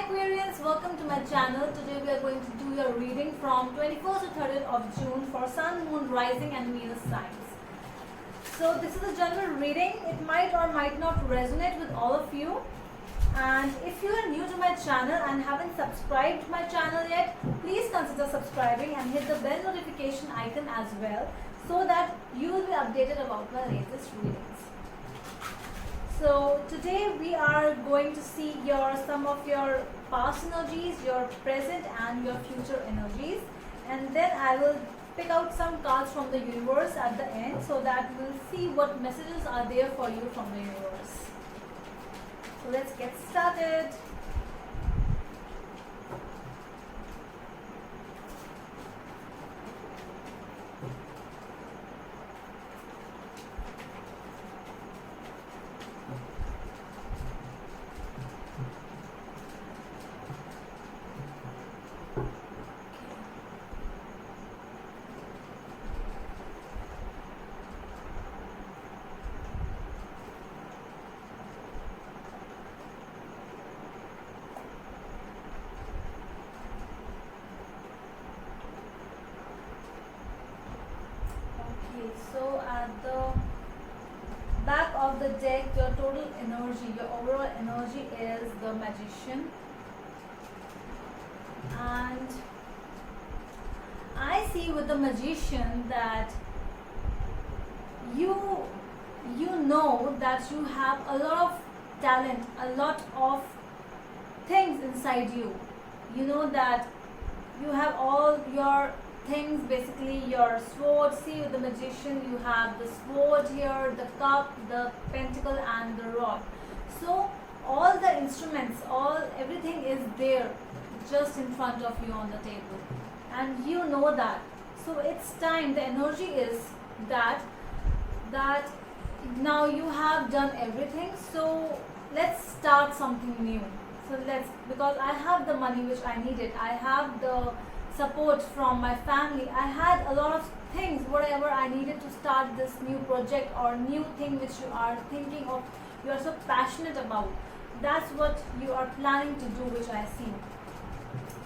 Aquarians, welcome to my channel. Today we are going to do your reading from 21st to 30th of June for Sun, Moon, Rising and Venus signs. So this is a general reading. It might or might not resonate with all of you. And if you are new to my channel and haven't subscribed to my channel yet, please consider subscribing and hit the bell notification icon as well so that you will be updated about my latest readings. So today we are going to see some of your past energies, your present and your future energies, and then I will pick out some cards from the universe at the end so that we'll see what messages are there for you from the universe. So let's get started. So at the back of the deck, your total energy, your overall energy is the Magician. And I see with the Magician that you know that you have a lot of talent, a lot of things inside you. You know that you have all your things, basically your sword. See, with the Magician you have the sword here, the cup, the pentacle and the rod. So all the instruments, everything is there just in front of you on the table, and you know that. So it's time, the energy is that now you have done everything, so let's start something new. So because I have the money which I needed, I have the support from my family, I had a lot of things, whatever I needed to start this new project or new thing which you are thinking of, you are so passionate about. That's what you are planning to do, which I see.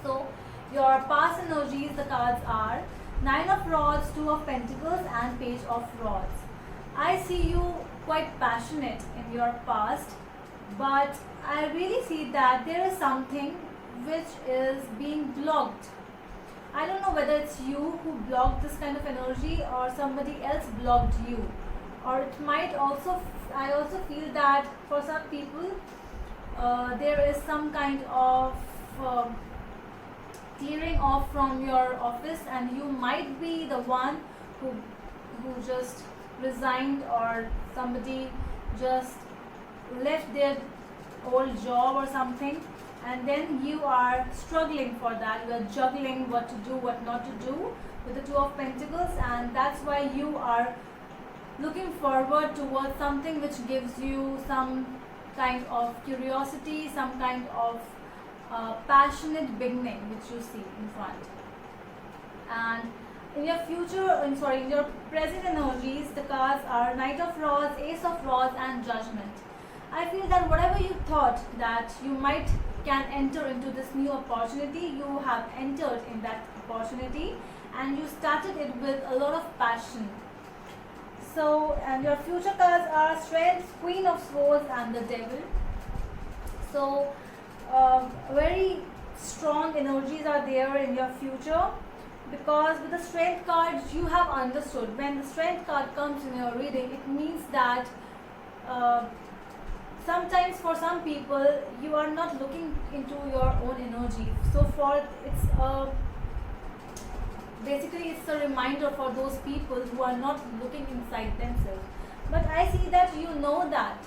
So your past energies, the cards are Nine of Rods, Two of Pentacles and Page of Rods. I see you quite passionate in your past, but I really see that there is something which is being blocked. I don't know whether it's you who blocked this kind of energy or somebody else blocked you. Or it might also, I also feel that for some people there is some kind of clearing off from your office, and you might be the one who just resigned, or somebody just left their old job or something, and then you are struggling for that. You are juggling what to do, what not to do with the Two of Pentacles, and that's why you are looking forward towards something which gives you some kind of curiosity, some kind of passionate beginning which you see in front. And in your in your present energies, the cards are Knight of Rods, Ace of Rods and Judgment. I feel that whatever you thought that you can enter into this new opportunity, you have entered in that opportunity and you started it with a lot of passion. So, and your future cards are Strength, Queen of Swords and the Devil. So very strong energies are there in your future, because with the Strength cards you have understood. When the Strength card comes in your reading, it means that sometimes for some people you are not looking into your own energy. So basically it's a reminder for those people who are not looking inside themselves. But I see that you know that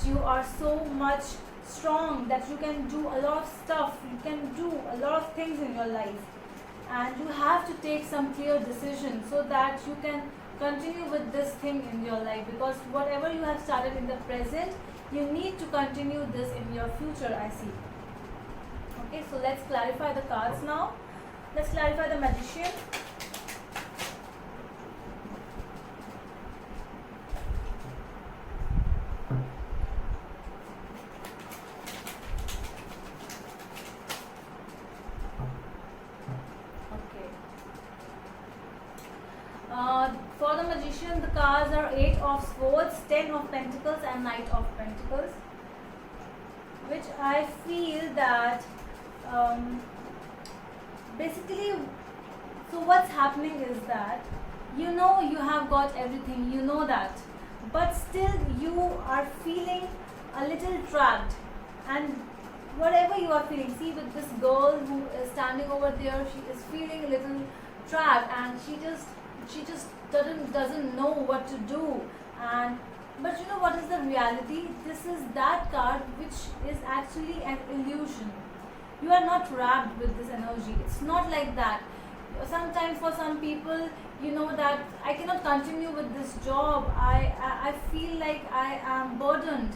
you are so much strong, that you can do a lot of stuff, you can do a lot of things in your life, and you have to take some clear decisions so that you can continue with this thing in your life, because whatever you have started in the present, you need to continue this in your future, I see. Okay, so let's clarify the cards now. Let's clarify the Magician. situation, the cards are 8 of Swords, 10 of Pentacles and Knight of Pentacles, which I feel that basically, so what's happening is that you know you have got everything, you know that, but still you are feeling a little trapped. And whatever you are feeling, see with this girl who is standing over there, she is feeling a little trapped and she just doesn't know what to do. And but you know what is the reality? This is that card which is actually an illusion. You are not wrapped with this energy. It's not like that. Sometimes for some people, you know that I cannot continue with this job. I feel like I am burdened.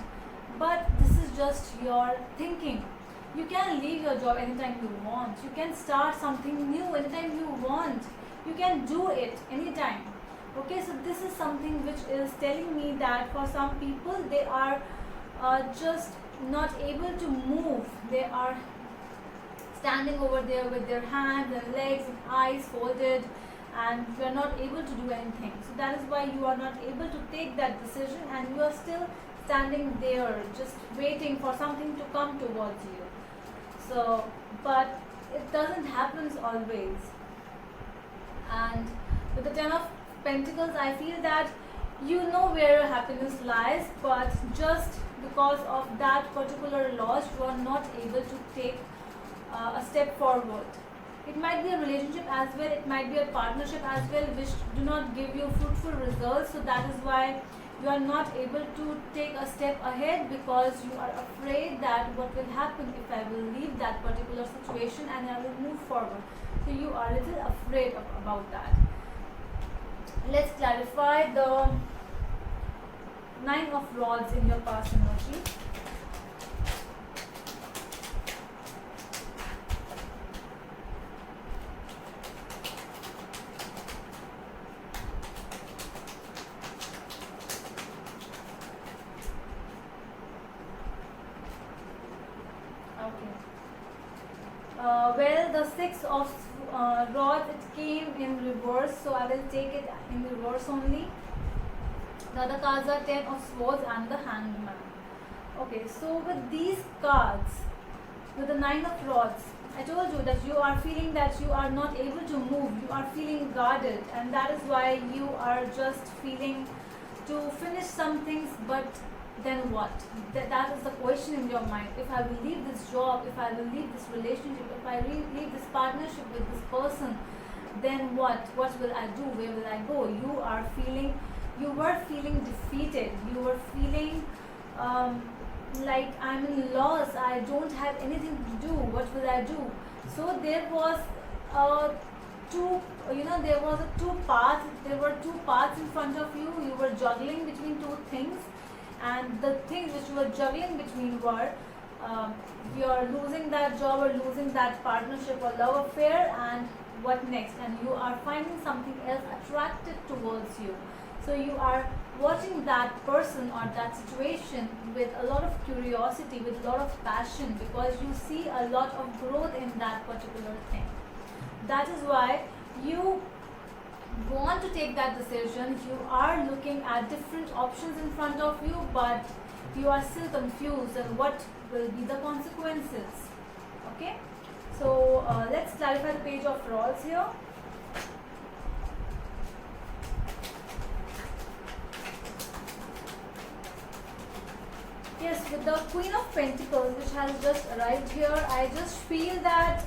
But this is just your thinking. You can leave your job anytime you want. You can start something new anytime you want. You can do it anytime. Okay, so this is something which is telling me that for some people, they are just not able to move. They are standing over there with their hands and legs and eyes folded, and you are not able to do anything. So that is why you are not able to take that decision, and you are still standing there just waiting for something to come towards you. So, but it doesn't happen always. And with the 10 of Pentacles, I feel that you know where your happiness lies, but just because of that particular loss, you are not able to take a step forward. It might be a relationship as well, it might be a partnership as well, which do not give you fruitful results. So that is why you are not able to take a step ahead, because you are afraid that what will happen if I will leave that particular situation and I will move forward. So you are a little afraid about that. Let's clarify the 9 of Rods in your past energy. Well, the 6 of Rods, it came in reverse, so I will take it in reverse only. The other cards are 10 of Swords and the Hanged Man. Okay, so with these cards, with the 9 of Rods, I told you that you are feeling that you are not able to move, you are feeling guarded, and that is why you are just feeling to finish some things, but then what? That is the question in your mind. If I will leave this job, if I will leave this relationship, if I leave this partnership with this person, then what? What will I do? Where will I go? You were feeling defeated. You were feeling like I'm in loss. I don't have anything to do. What will I do? So there was there was two paths. There were two paths in front of you. You were juggling between two things. And the things which you were juggling between were you're losing that job or losing that partnership or love affair, and what next? And you are finding something else attracted towards you. So you are watching that person or that situation with a lot of curiosity, with a lot of passion, because you see a lot of growth in that particular thing. That is why you want to take that decision. You are looking at different options in front of you, but you are still confused and what will be the consequences. Okay, so let's clarify the Page of Rods here. Yes, with the Queen of Pentacles, which has just arrived here, I just feel that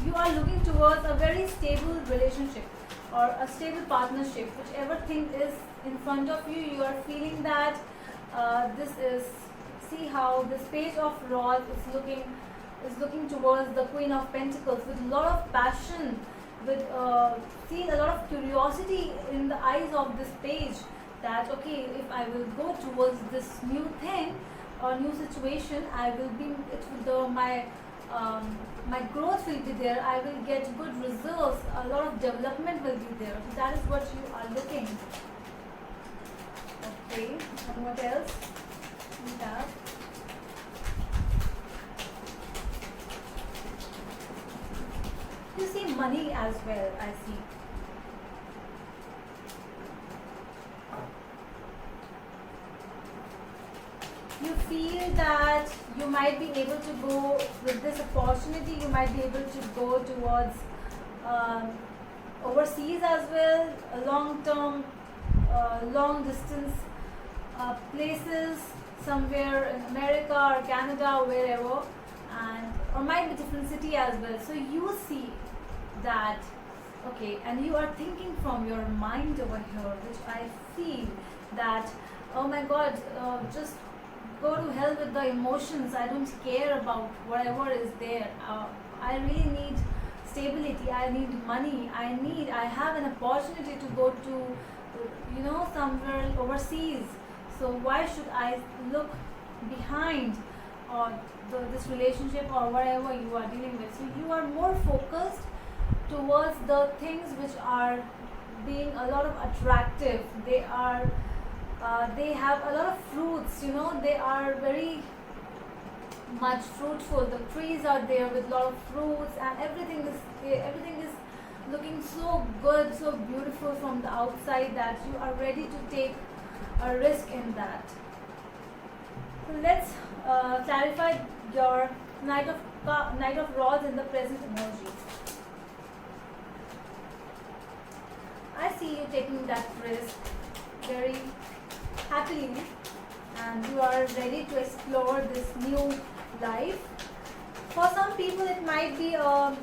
you are looking towards a very stable relationship or a stable partnership. Whichever thing is in front of you, you are feeling that this is, see how this Page of Rods is looking towards the Queen of Pentacles with a lot of passion, with see a lot of curiosity in the eyes of this page, that okay, if I will go towards this new thing or new situation, I will be my growth will be there, I will get good results, a lot of development will be there. So that is what you are looking. Okay, and what else we have? You see money as well, I see. feel that you might be able to go with this opportunity, you might be able to go towards um, overseas as well, long term, long distance places, somewhere in America or Canada or wherever, and or might be different city as well. So you see that, okay, and you are thinking from your mind over here, which I feel that, oh my God, just go to hell with the emotions. I don't care about whatever is there. I really need stability. I need money. I have an opportunity to go to, somewhere overseas. So why should I look behind this relationship or whatever you are dealing with? So you are more focused towards the things which are being a lot of attractive. They have a lot of fruits, they are very much fruitful. The trees are there with a lot of fruits, and everything is looking so good, so beautiful from the outside that you are ready to take a risk in that. So let's clarify your Knight of Rods in the present energy. I see you taking that risk very happily, and you are ready to explore this new life. For some people it might be a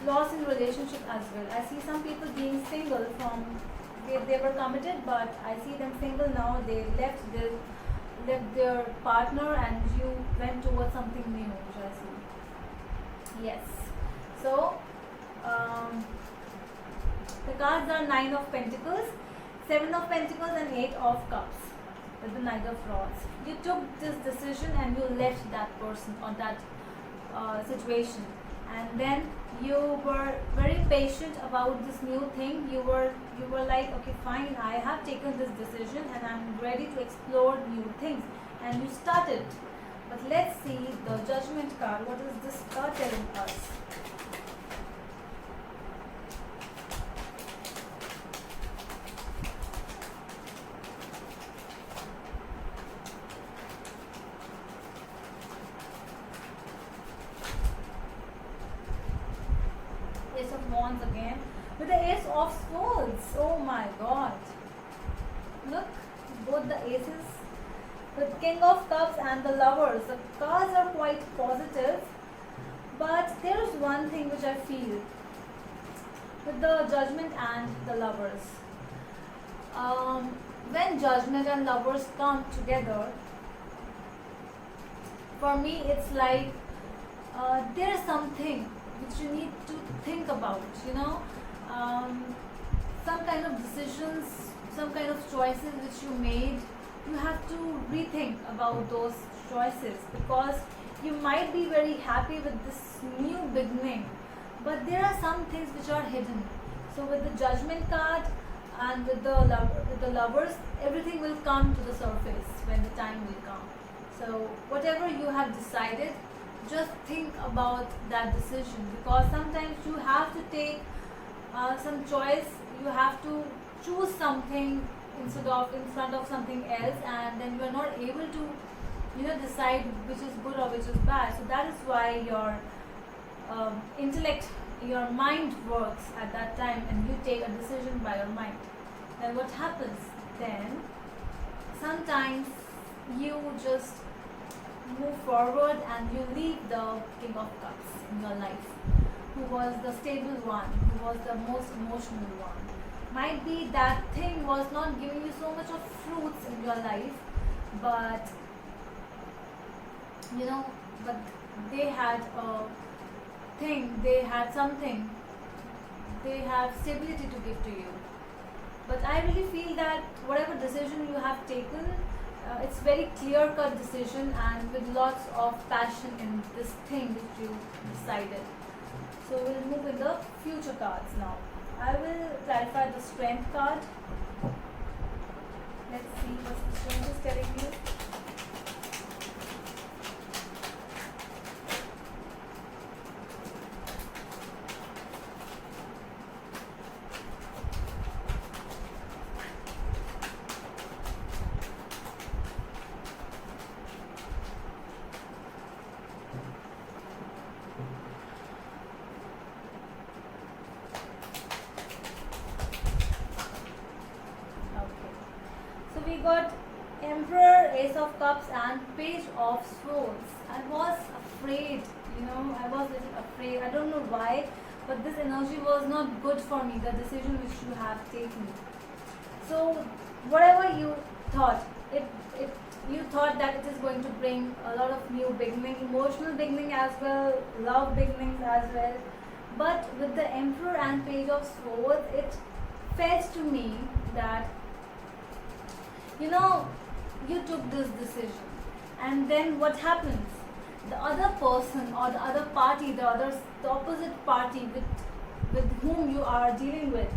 loss in relationship as well. I see some people being single from they were committed, but I see them single now. They left their partner and you went towards something new, which I see. Yes. So the cards are 9 of Pentacles, 7 of Pentacles and 8 of Cups with the Knight of Rods. You took this decision and you left that person or that situation, and then you were very patient about this new thing. You were like, okay, fine, I have taken this decision and I'm ready to explore new things, and you started. But let's see the Judgment card. What is this card telling us? Ace of Wands again with the Ace of Swords. Oh my God, look, both the aces with King of Cups and the Lovers. The cards are quite positive, but there is one thing which I feel with the Judgment and the Lovers. When Judgment and Lovers come together, for me it's like there is something which you need to think about, some kind of decisions, some kind of choices which you made. You have to rethink about those choices, because you might be very happy with this new beginning, but there are some things which are hidden. So with the Judgment card and with the Lovers, everything will come to the surface when the time will come. So whatever you have decided, just think about that decision, because sometimes you have to take some choice. You have to choose something instead of in front of something else, and then you are not able to decide which is good or which is bad. So that is why your intellect, your mind works at that time, and you take a decision by your mind. Then what happens then? Sometimes you just move forward and you leave the King of Cups in your life, who was the stable one, who was the most emotional one. Might be that thing was not giving you so much of fruits in your life, but but they had a thing, they had something, they have stability to give to you. But I really feel that whatever decision you have taken, it's very clear-cut decision and with lots of passion in this thing which you decided. So we'll move with the future cards now. I will clarify the Strength card. Let's see what the Strength is telling you. Cups and Page of Swords. I was afraid, I was a little afraid. I don't know why, but this energy was not good for me, the decision which you have taken. So, whatever you thought, it you thought that it is going to bring a lot of new beginning, emotional beginning as well, love beginnings as well. But with the Emperor and Page of Swords, it felt to me that you took this decision, and then what happens? The other person or the other party, the opposite party with whom you are dealing with,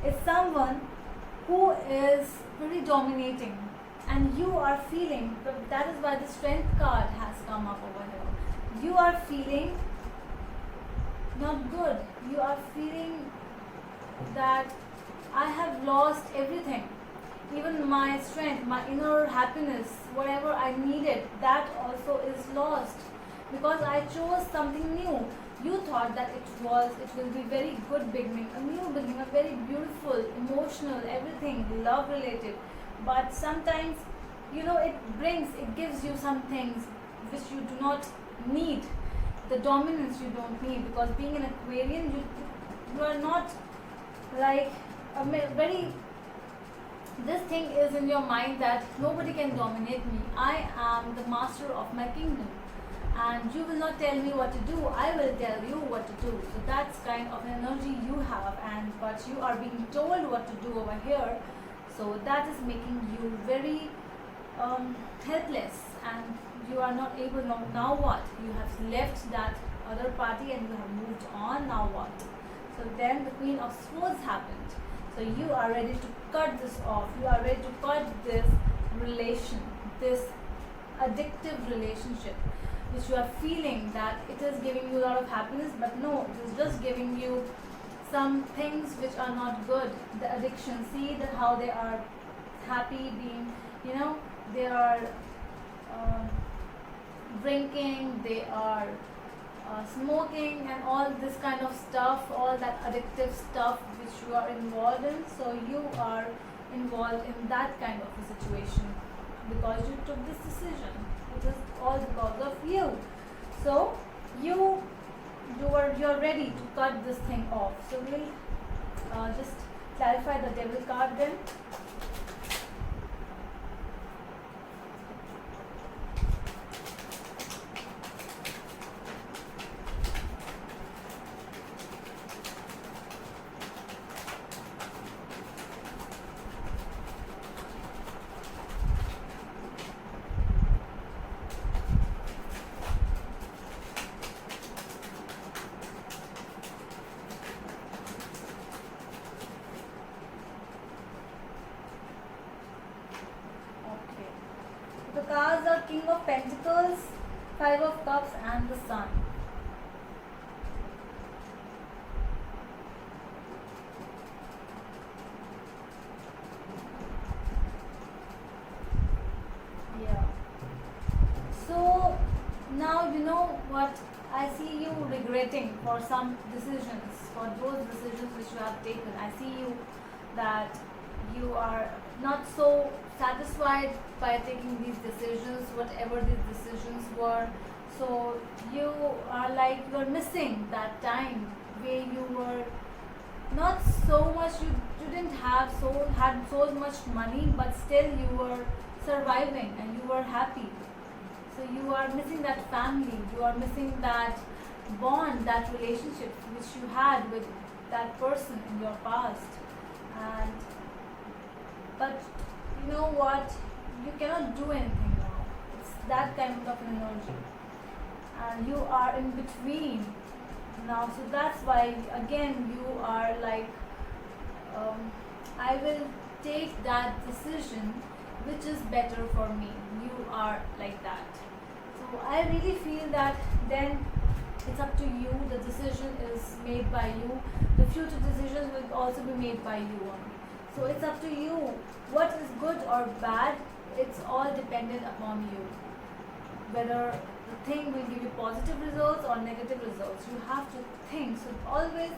is someone who is very dominating, and you are feeling. That is why the Strength card has come up over here. You are feeling not good. You are feeling that I have lost everything, even my strength, my inner happiness, whatever I needed, that also is lost because I chose something new. You thought that it will be very good beginning, a new beginning, a very beautiful, emotional, everything, love related. But sometimes, it gives you some things which you do not need. The dominance you don't need, because being an Aquarian, you are not like very. This thing is in your mind that nobody can dominate me. I am the master of my kingdom, and you will not tell me what to do. I will tell you what to do. So that's kind of an energy you have, but you are being told what to do over here. So that is making you very helpless, and you are not able. Now what? You have left that other party and you have moved on. Now what? So then the Queen of Swords happened. So you are ready to cut this off. You are ready to cut this relation, this addictive relationship, which you are feeling that it is giving you a lot of happiness, but no, it is just giving you some things which are not good. The addiction, see that how they are happy being, they are drinking, they are smoking, and all this kind of stuff, all that addictive stuff which you are involved in. So you are involved in that kind of a situation because you took this decision. It is all because of you. So you're ready to cut this thing off. So we'll just clarify the Devil card then. The cards are King of Pentacles, Five of Cups, and the Sun. Yeah. So now you know what I see you regretting for some decisions, for those decisions which you have taken. I see you that you are not so satisfied by taking these decisions, whatever these decisions were. So you are like you're missing that time where you were not so much, you didn't have had so much money, but still you were surviving and you were happy. So you are missing that family, you are missing that bond, that relationship which you had with that person in your past. And but you know what? You cannot do anything now. It's that kind of an energy. And you are in between now. So that's why, again, you are like, I will take that decision which is better for me. You are like that. So I really feel that then it's up to you. The decision is made by you. The future decisions will also be made by you only. So it's up to you. What is good or bad, it's all dependent upon you. Whether the thing will give you positive results or negative results, you have to think. So always,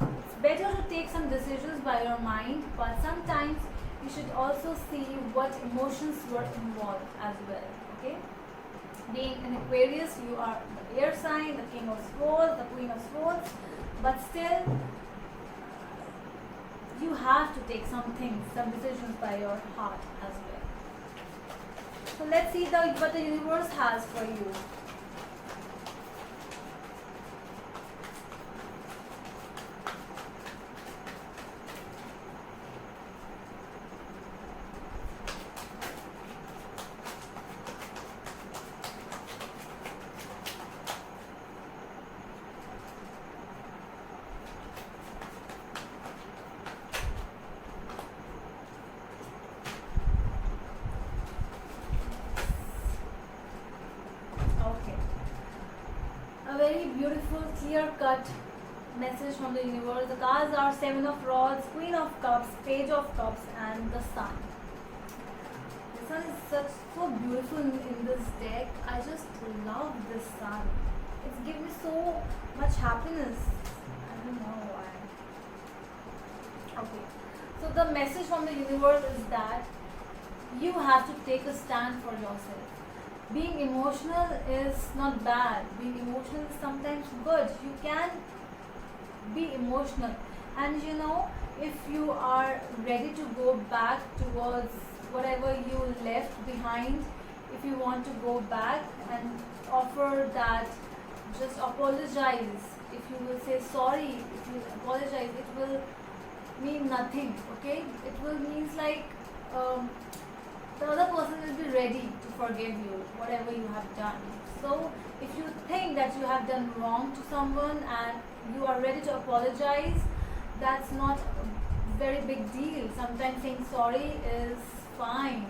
it's better to take some decisions by your mind, but sometimes you should also see what emotions were involved as well. Okay, being an Aquarius, you are the air sign, the king of swords, the queen of swords, but still you have to take some things, some decisions by your heart as well. So let's see what the universe has for you. Okay. A very beautiful, clear-cut message from the universe. The cards are Seven of Rods, Queen of Cups, Page of Cups, and the Sun. The Sun is so beautiful in this deck. I just love this Sun. It's given me so much happiness. I don't know why. Okay. So the message from the universe is that you have to take a stand for yourself. Being emotional is not bad. Being emotional is sometimes good. You can be emotional, and you know, if you are ready to go back towards whatever you left behind, if you want to go back and offer that, just apologize. If you will say sorry, if you apologize, it will mean nothing. Okay, it will means like the other person will be ready to forgive you whatever you have done. So if you think that you have done wrong to someone and you are ready to apologize, that's not a very big deal. Sometimes saying sorry is fine.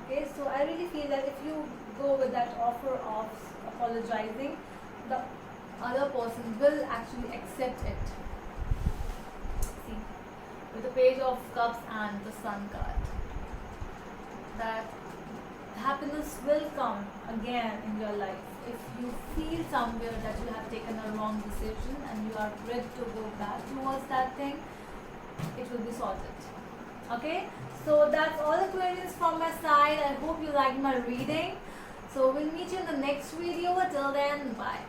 Okay, so I really feel that if you go with that offer of apologizing, the other person will actually accept it. See, with the Page of Cups and the Sun card, that happiness will come again in your life. If you feel somewhere that you have taken a wrong decision and you are ready to go back towards that thing, it will be sorted. Okay, so that's all the queries from my side. I hope you liked my reading. So we'll meet you in the next video. Till then, bye.